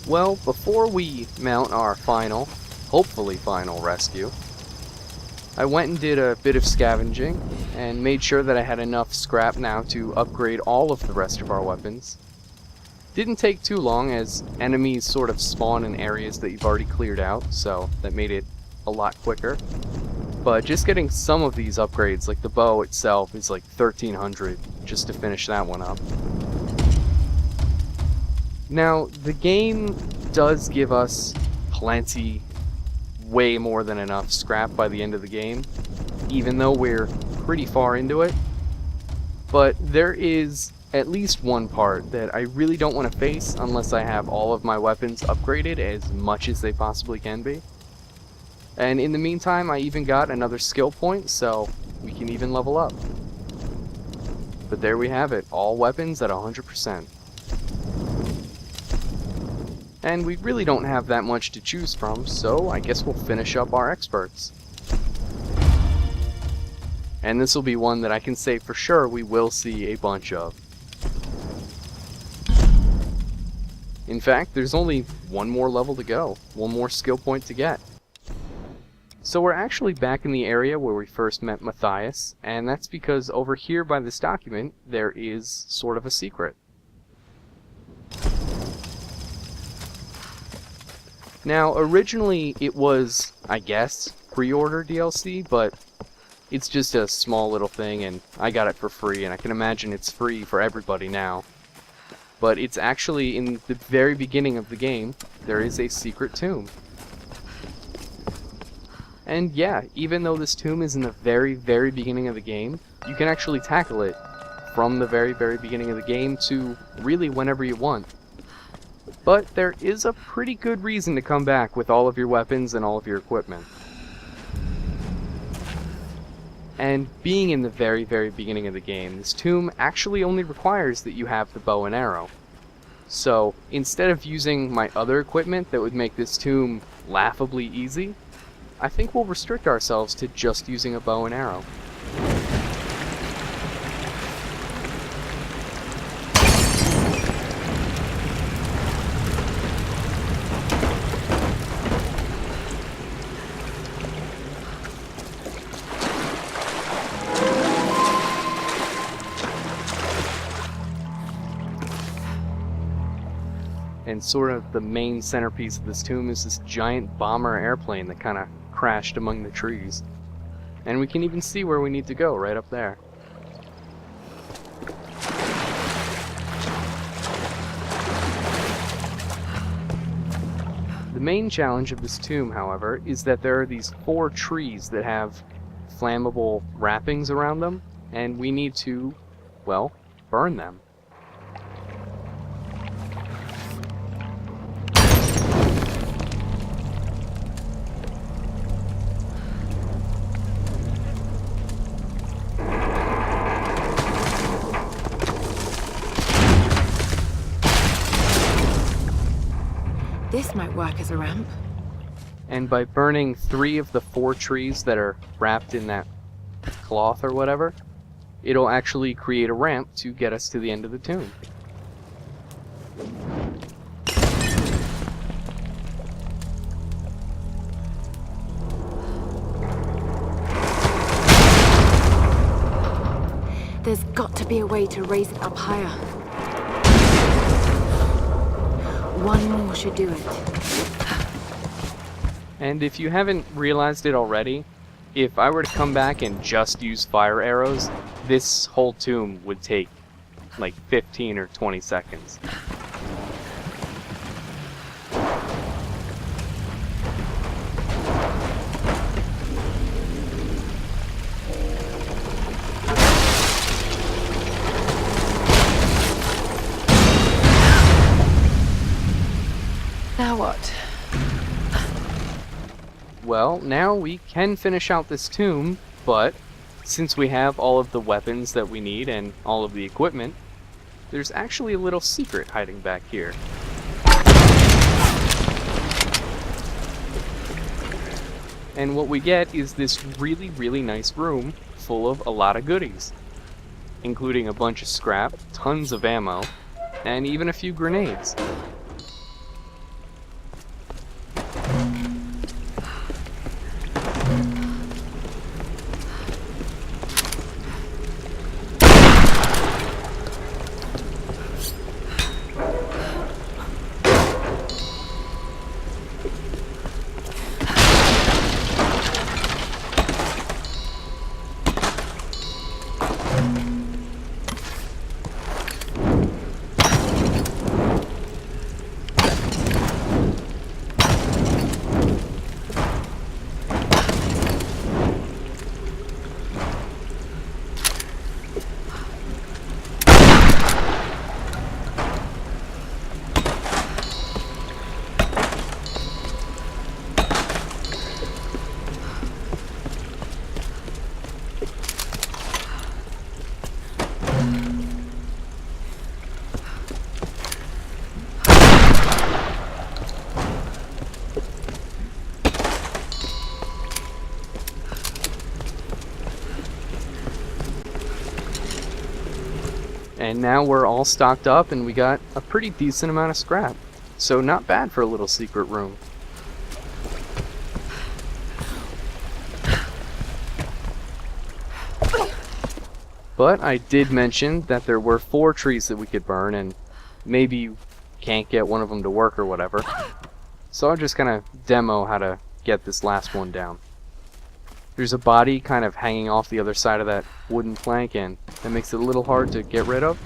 Well, before we mount our final, hopefully final rescue, I went and did a bit of scavenging and made sure that I had enough scrap now to upgrade all of the rest of our weapons. Didn't take too long as enemies sort of spawn in areas that you've already cleared out, so that made it a lot quicker. But just getting some of these upgrades, like the bow itself, is like 1300 just to finish that one up. Now, the game does give us plenty, way more than enough scrap by the end of the game, even though we're pretty far into it. But there is at least one part that I really don't want to face unless I have all of my weapons upgraded as much as they possibly can be. And in the meantime, I even got another skill point, so we can even level up. But there we have it, all weapons at 100%. And we really don't have that much to choose from, so I guess we'll finish up our experts. And this will be one that I can say for sure we will see a bunch of. In fact, there's only one more level to go, one more skill point to get. So we're actually back in the area where we first met Matthias, and that's because over here by this document, there is sort of a secret. Now, originally it was, I guess, pre-order DLC, but it's just a small little thing, and I got it for free, and I can imagine it's free for everybody now. But it's actually in the very beginning of the game, there is a secret tomb. And yeah, even though this tomb is in the very, very beginning of the game, you can actually tackle it from the very, very beginning of the game to really whenever you want. But there is a pretty good reason to come back with all of your weapons and all of your equipment. And being in the very, very beginning of the game, this tomb actually only requires that you have the bow and arrow. So, instead of using my other equipment that would make this tomb laughably easy, I think we'll restrict ourselves to just using a bow and arrow. And sort of the main centerpiece of this tomb is this giant bomber airplane that kind of crashed among the trees. And we can even see where we need to go, right up there. The main challenge of this tomb, however, is that there are these 4 trees that have flammable wrappings around them, and we need to, well, burn them. This might work as a ramp. And by burning 3 of the 4 trees that are wrapped in that cloth or whatever, it'll actually create a ramp to get us to the end of the tomb. There's got to be a way to raise it up higher. One more should do it. And if you haven't realized it already, if I were to come back and just use fire arrows, this whole tomb would take like 15 or 20 seconds. Now what? Well, now we can finish out this tomb, but since we have all of the weapons that we need and all of the equipment, there's actually a little secret hiding back here. And what we get is this really, really nice room full of a lot of goodies, including a bunch of scrap, tons of ammo, and even a few grenades. And now we're all stocked up and we got a pretty decent amount of scrap. So not bad for a little secret room. But I did mention that there were 4 trees that we could burn, and maybe you can't get one of them to work or whatever. So I'm just gonna demo how to get this last one down. There's a body kind of hanging off the other side of that wooden plank, and that makes it a little hard to get rid of.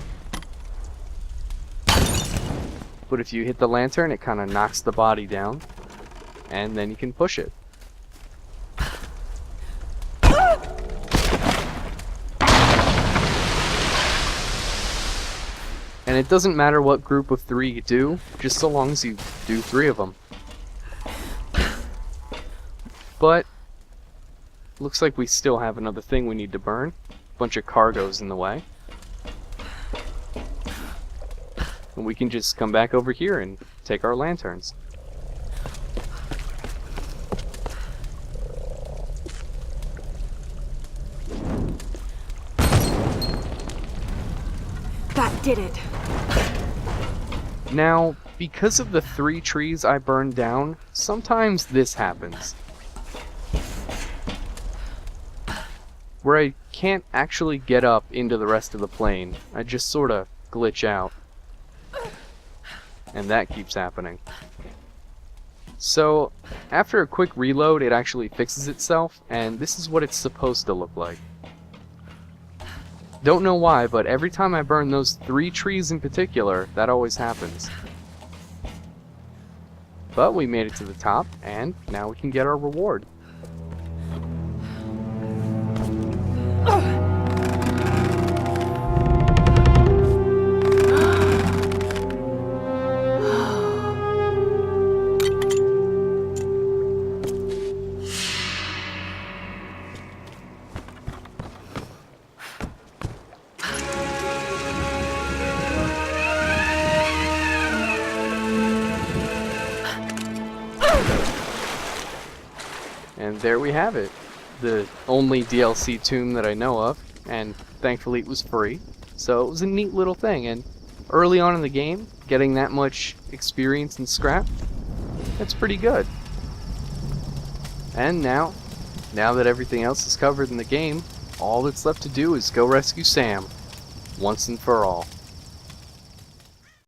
But if you hit the lantern, it kind of knocks the body down, and then you can push it. And it doesn't matter what group of 3 you do, just so long as you do 3 of them. But looks like we still have another thing we need to burn. Bunch of cargo's in the way. And we can just come back over here and take our lanterns. That did it. Now, because of the 3 trees I burned down, sometimes this happens. Where I can't actually get up into the rest of the plane. I just sort of glitch out. And that keeps happening. So, after a quick reload, it actually fixes itself, and this is what it's supposed to look like. Don't know why, but every time I burn those 3 trees in particular, that always happens. But we made it to the top, and now we can get our reward. And there we have it. The only DLC tomb that I know of, and thankfully it was free. So it was a neat little thing, and early on in the game, getting that much experience and scrap, that's pretty good. And now that everything else is covered in the game, all that's left to do is go rescue Sam, once and for all.